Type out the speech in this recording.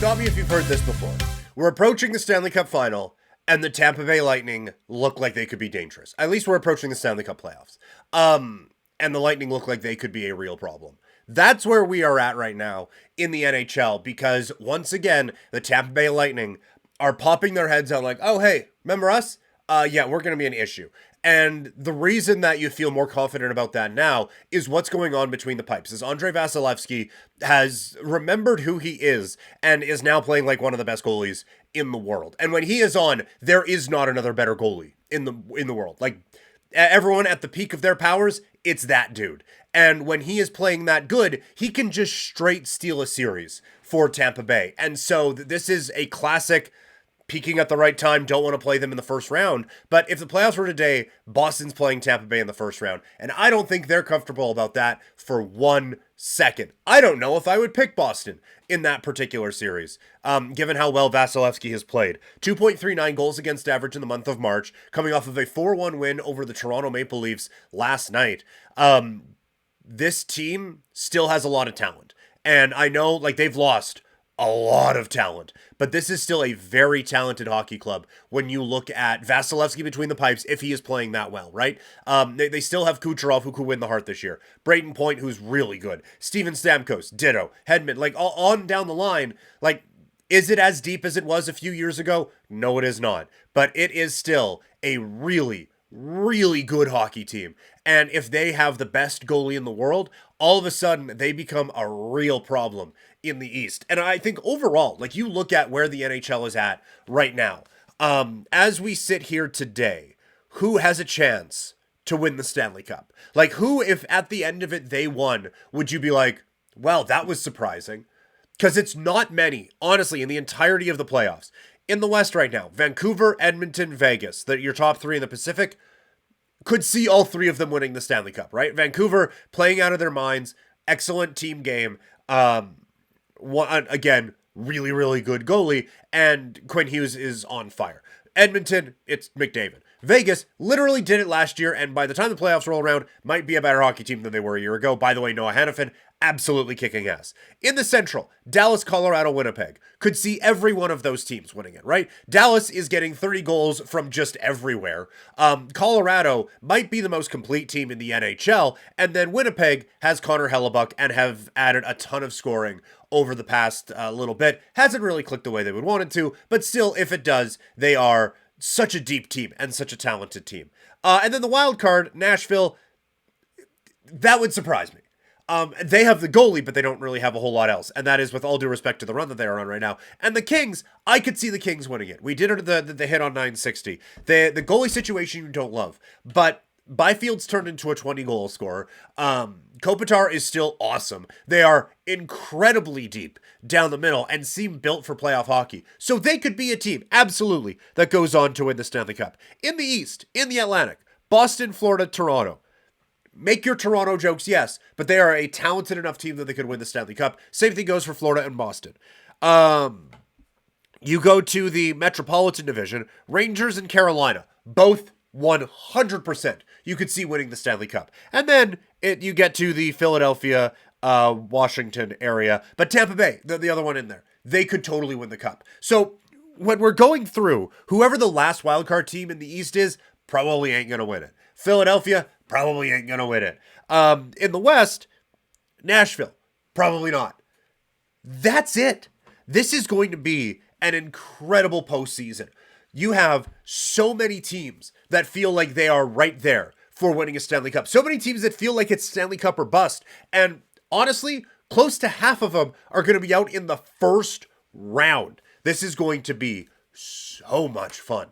Stop me if you've heard this before. We're approaching the Stanley Cup final, and the Tampa Bay Lightning look like they could be dangerous. At least we're approaching the Stanley Cup playoffs. And the Lightning look like they could be a real problem. That's where we are at right now in the NHL, because once again, the Tampa Bay Lightning are popping their heads out like, oh, hey, remember us? Yeah, we're going to be an issue. And the reason that you feel more confident about that now is what's going on between the pipes. As Andrei Vasilevskiy has remembered who he is and is now playing like one of the best goalies in the world. And when he is on, there is not another better goalie in the world. Like, everyone at the peak of their powers, it's that dude. And when he is playing that good, he can just straight steal a series for Tampa Bay. And so this is a classic peaking at the right time, don't want to play them in the first round. But if the playoffs were today, Boston's playing Tampa Bay in the first round. And I don't think they're comfortable about that for 1 second. I don't know if I would pick Boston in that particular series, given how well Vasilevskiy has played. 2.39 goals against average in the month of March, coming off of a 4-1 win over the Toronto Maple Leafs last night. This team still has a lot of talent. And I know, like, they've lost a lot of talent, but this is still a very talented hockey club when you look at Vasilevskiy between the pipes, if he is playing that well, right? They still have Kucherov, who could win the Hart this year. Brayden Point, who's really good. Steven Stamkos, ditto. Hedman, like, all on down the line, like, is it as deep as it was a few years ago? No, it is not. But it is still a really, really good hockey team. And if they have the best goalie in the world, all of a sudden they become a real problem in the East. And I think overall, like, you look at where the NHL is at right now, as we sit here today, who has a chance to win the Stanley Cup? Like, who, if at the end of it they won, would you be like, well, that was surprising? Because it's not many, honestly, in the entirety of the playoffs. In the West right now, Vancouver, Edmonton, Vegas, your top three in the Pacific, could see all three of them winning the Stanley Cup, right? Vancouver playing out of their minds, excellent team game. Again, really, really good goalie, and Quinn Hughes is on fire. Edmonton, it's McDavid. Vegas literally did it last year, and by the time the playoffs roll around, might be a better hockey team than they were a year ago. By the way, Noah Hannafin, absolutely kicking ass. In the Central, Dallas, Colorado, Winnipeg. Could see every one of those teams winning it, right? Dallas is getting 30 goals from just everywhere. Colorado might be the most complete team in the NHL, and then Winnipeg has Connor Hellebuck and have added a ton of scoring over the past little bit. Hasn't really clicked the way they would want it to, but still, if it does, they are such a deep team and such a talented team. And then the wild card, Nashville, that would surprise me. They have the goalie, but they don't really have a whole lot else. And that is with all due respect to the run that they are on right now. And the Kings, I could see the Kings winning it. We did it the hit on 960. The goalie situation you don't love, but Byfield's turned into a 20-goal scorer. Kopitar is still awesome. They are incredibly deep down the middle and seem built for playoff hockey. So they could be a team, absolutely, that goes on to win the Stanley Cup. In the East, in the Atlantic, Boston, Florida, Toronto. Make your Toronto jokes, yes, but they are a talented enough team that they could win the Stanley Cup. Same thing goes for Florida and Boston. You go to the Metropolitan Division, Rangers and Carolina, both 100% you could see winning the Stanley Cup. And then you get to the Philadelphia, Washington area, but Tampa Bay, the other one in there, they could totally win the Cup. So when we're going through, whoever the last wildcard team in the East is, probably ain't going to win it. Philadelphia, probably ain't going to win it. In the West, Nashville, probably not. That's it. This is going to be an incredible postseason. You have so many teams that feel like they are right there for winning a Stanley Cup. So many teams that feel like it's Stanley Cup or bust. And honestly, close to half of them are going to be out in the first round. This is going to be so much fun.